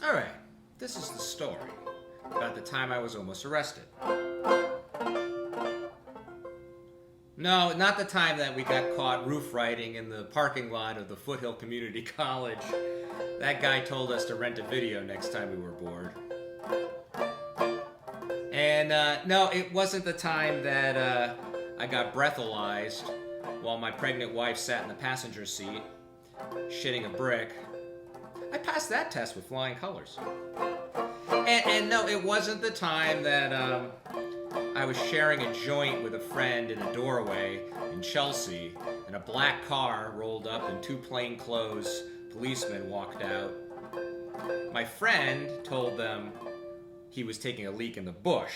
All right, this is the story about the time I was almost arrested. No, not the time that we got caught roof riding in the parking lot of the Foothill Community College. That guy told us to rent a video next time we were bored. And no, it wasn't the time that I got breathalyzed while my pregnant wife sat in the passenger seat, shitting a brick. I passed that test with flying colors. And no, it wasn't the time that I was sharing a joint with a friend in a doorway in Chelsea, and a black car rolled up and two plainclothes policemen walked out. My friend told them he was taking a leak in the bush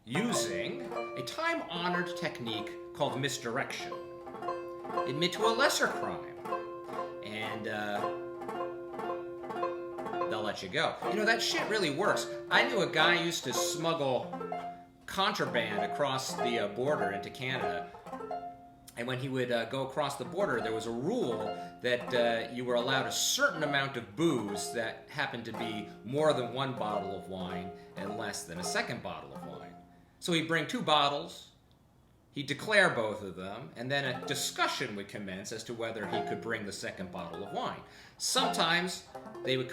using a time-honored technique called misdirection. Admit to a lesser crime, and they'll let you go. You know, that shit really works. I knew a guy used to smuggle contraband across the border into Canada. And when he would go across the border, there was a rule that you were allowed a certain amount of booze that happened to be more than one bottle of wine and less than a second bottle of wine. So he'd bring two bottles, he'd declare both of them, and then a discussion would commence as to whether he could bring the second bottle of wine. Sometimes they would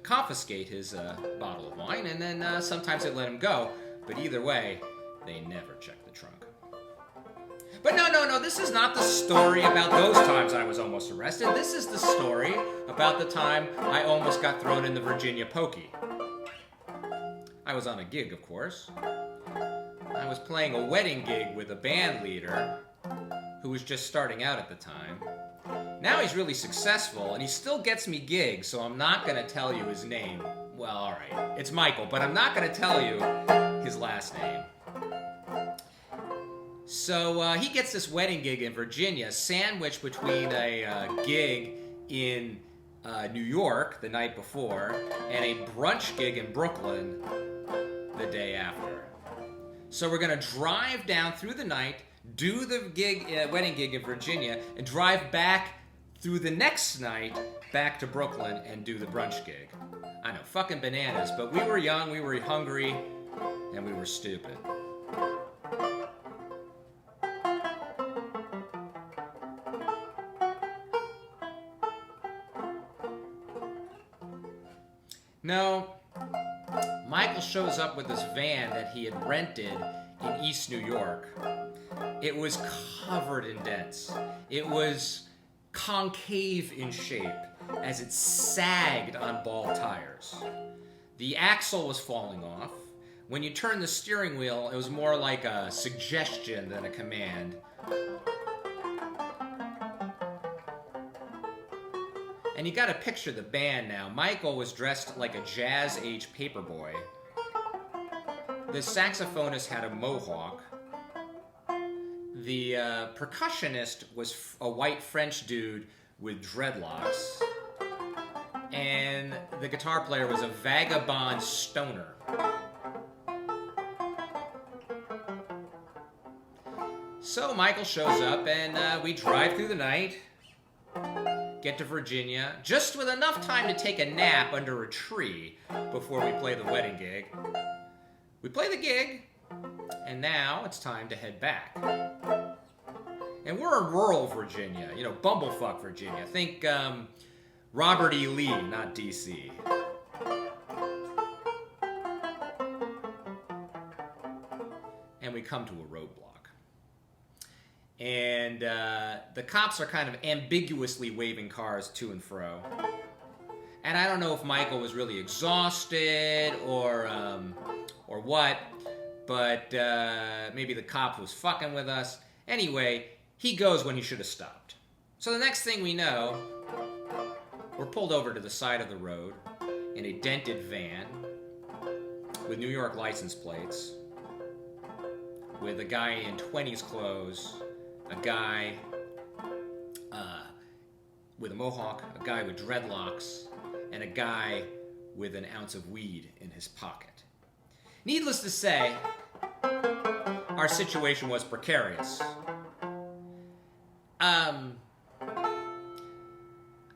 confiscate his bottle of wine, and then sometimes they'd let him go. But either way, they never checked the trunk. But no, this is not the story about those times I was almost arrested. This is the story about the time I almost got thrown in the Virginia Pokey. I was on a gig, of course. I was playing a wedding gig with a band leader who was just starting out at the time. Now he's really successful, and he still gets me gigs, so I'm not going to tell you his name. Well, all right, it's Michael, but I'm not going to tell you his last name. So he gets this wedding gig in Virginia, sandwiched between a gig in New York the night before and a brunch gig in Brooklyn the day after. So we're going to drive down through the night, do the wedding gig in Virginia, and drive back through the next night back to Brooklyn and do the brunch gig. I know, fucking bananas, but we were young, we were hungry, and we were stupid. No, Michael shows up with this van that he had rented in East New York. It was covered in dents. It was concave in shape as it sagged on ball tires. The axle was falling off. When you turned the steering wheel, it was more like a suggestion than a command. And you gotta picture the band now. Michael was dressed like a jazz-age paperboy. The saxophonist had a mohawk. The percussionist was a white French dude with dreadlocks. And the guitar player was a vagabond stoner. So Michael shows up and we drive through the night, get to Virginia, just with enough time to take a nap under a tree before we play the wedding gig. We play the gig, and now it's time to head back. And we're in rural Virginia, you know, bumblefuck Virginia. Think Robert E. Lee, not D.C. And we come to a roadblock. And the cops are kind of ambiguously waving cars to and fro. And I don't know if Michael was really exhausted or what, but maybe the cop was fucking with us. Anyway, he goes when he should have stopped. So the next thing we know, we're pulled over to the side of the road in a dented van with New York license plates, with a guy in 20s clothes, a guy with a mohawk, a guy with dreadlocks, and a guy with an ounce of weed in his pocket. Needless to say, our situation was precarious.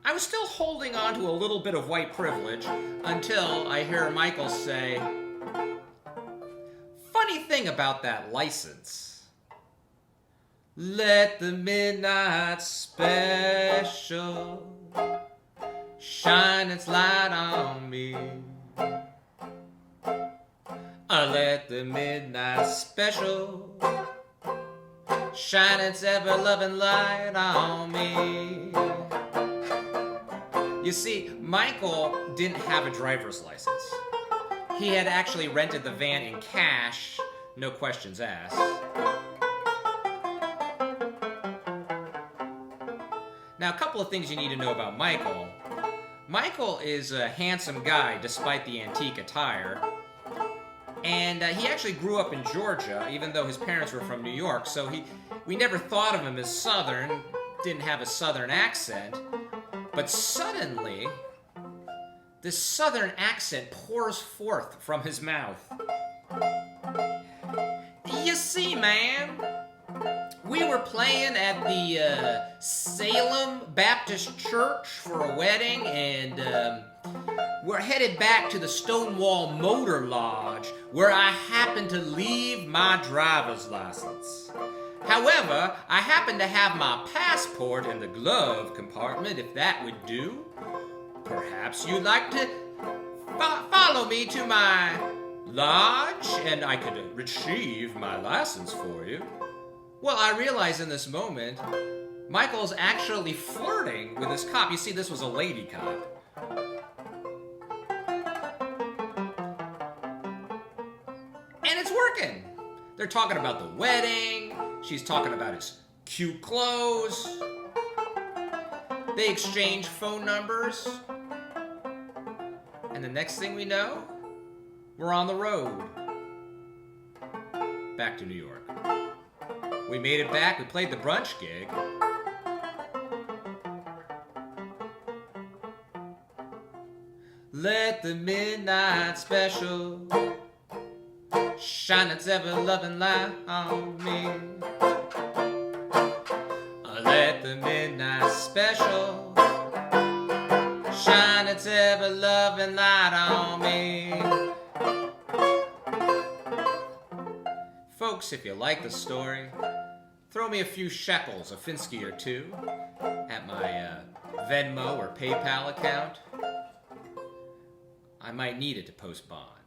I I was still holding on to a little bit of white privilege until I hear Michael say, "Funny thing about that license. Let the midnight special shine its light on me. Let the midnight special shine its ever-loving light on me." You see, Michael didn't have a driver's license. He had actually rented the van in cash, no questions asked. Now, a couple of things you need to know about Michael. Michael is a handsome guy despite the antique attire. And he actually grew up in Georgia, even though his parents were from New York. So we never thought of him as Southern, didn't have a Southern accent. But suddenly, this Southern accent pours forth from his mouth. You see, man, we were playing at the Salem Baptist Church for a wedding, and we're headed back to the Stonewall Motor Lodge, where I happened to leave my driver's license. However, I happen to have my passport in the glove compartment, if that would do. Perhaps you'd like to follow me to my lodge, and I could retrieve my license for you. Well, I realize in this moment, Michael's actually flirting with this cop. You see, this was a lady cop. And it's working. They're talking about the wedding. She's talking about his cute clothes. They exchange phone numbers. And the next thing we know, we're on the road. Back to New York. We made it back. We played the brunch gig. Let the midnight special shine its ever-loving light on me. Let the midnight special shine its ever-loving light on me. Folks, if you like the story, throw me a few shekels, a Finsky or two, at my Venmo or PayPal account. I might need it to post bond.